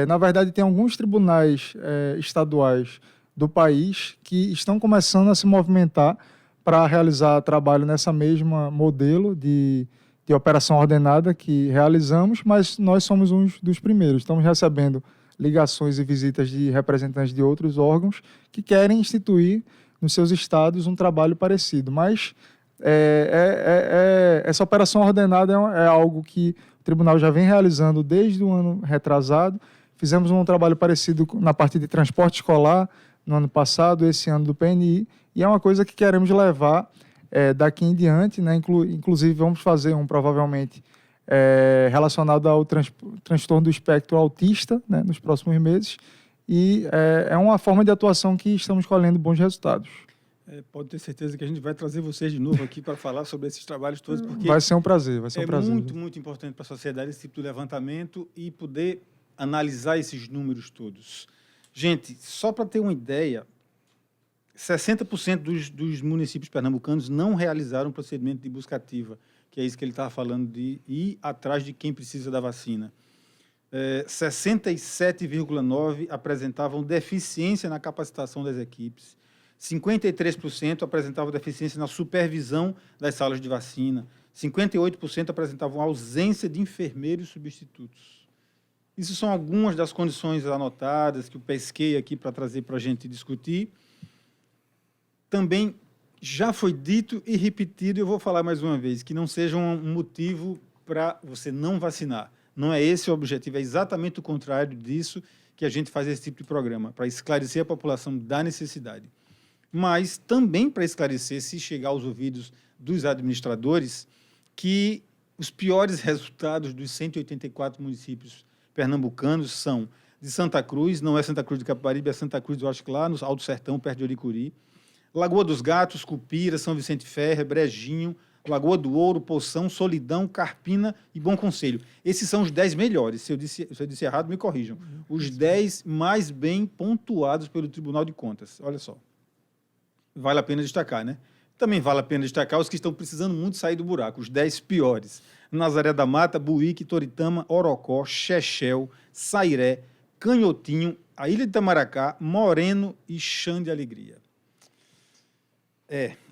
Na verdade, tem alguns tribunais estaduais do país que estão começando a se movimentar para realizar trabalho nessa mesma modelo de operação ordenada que realizamos, mas nós somos um dos primeiros. Estamos recebendo ligações e visitas de representantes de outros órgãos que querem instituir nos seus estados um trabalho parecido. Mas essa operação ordenada é algo que o tribunal já vem realizando desde o ano retrasado. Fizemos um trabalho parecido na parte de transporte escolar no ano passado, esse ano do PNI, e é uma coisa que queremos levar daqui em diante, né? Inclusive vamos fazer provavelmente relacionado ao transtorno do espectro autista, né? Nos próximos meses, e é uma forma de atuação que estamos colhendo bons resultados. Pode ter certeza que a gente vai trazer vocês de novo aqui para falar sobre esses trabalhos todos, porque vai ser um prazer, muito, muito importante para a sociedade esse tipo de levantamento e poder analisar esses números todos. Gente, só para ter uma ideia, 60% dos municípios pernambucanos não realizaram o procedimento de busca ativa, que é isso que ele estava falando, de ir atrás de quem precisa da vacina. 67,9% apresentavam deficiência na capacitação das equipes, 53% apresentavam deficiência na supervisão das salas de vacina, 58% apresentavam ausência de enfermeiros substitutos. Isso são algumas das condições anotadas que eu pesquei aqui para trazer para a gente discutir. Também já foi dito e repetido, eu vou falar mais uma vez, que não seja um motivo para você não vacinar. Não é esse o objetivo, é exatamente o contrário disso que a gente faz esse tipo de programa, para esclarecer a população da necessidade. Mas também para esclarecer, se chegar aos ouvidos dos administradores, que os piores resultados dos 184 municípios pernambucanos são de Santa Cruz, não é Santa Cruz de Capibaribe, é Santa Cruz do Lá, no Alto Sertão, perto de Oricuri, Lagoa dos Gatos, Cupira, São Vicente Ferre, Brejinho, Lagoa do Ouro, Poção, Solidão, Carpina e Bom Conselho. Esses são os 10 melhores. Se eu disse errado, me corrijam. Os 10 mais bem pontuados pelo Tribunal de Contas. Olha só. Vale a pena destacar, né? Também vale a pena destacar os que estão precisando muito sair do buraco. Os 10 piores. Nazaré da Mata, Buíque, Toritama, Orocó, Chechel, Sairé, Canhotinho, a Ilha de Itamaracá, Moreno e Chã de Alegria.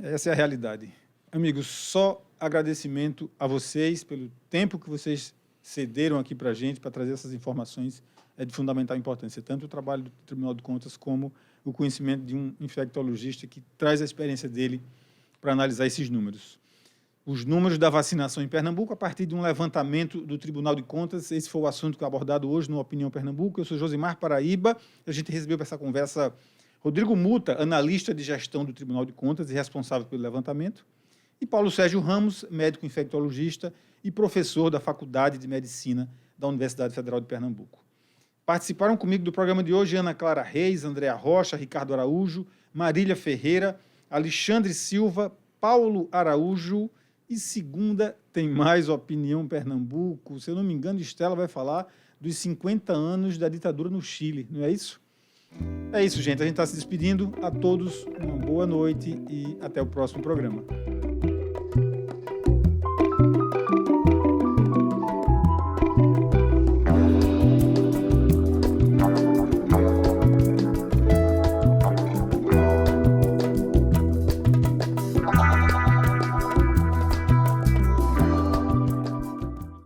Essa é a realidade. Amigos, só agradecimento a vocês pelo tempo que vocês cederam aqui para a gente, para trazer essas informações. É de fundamental importância, tanto o trabalho do Tribunal de Contas como o conhecimento de um infectologista que traz a experiência dele para analisar esses números. Os números da vacinação em Pernambuco, a partir de um levantamento do Tribunal de Contas. Esse foi o assunto que é abordado hoje no Opinião Pernambuco. Eu sou Josimar Paraíba. A gente recebeu para essa conversa Rodrigo Muta, analista de gestão do Tribunal de Contas e responsável pelo levantamento, e Paulo Sérgio Ramos, médico infectologista e professor da Faculdade de Medicina da Universidade Federal de Pernambuco. Participaram comigo do programa de hoje Ana Clara Reis, Andréa Rocha, Ricardo Araújo, Marília Ferreira, Alexandre Silva, Paulo Araújo, e segunda tem mais Opinião Pernambuco. Se eu não me engano, Estela vai falar dos 50 anos da ditadura no Chile, não é isso? É isso, gente. A gente está se despedindo. A todos uma boa noite e até o próximo programa.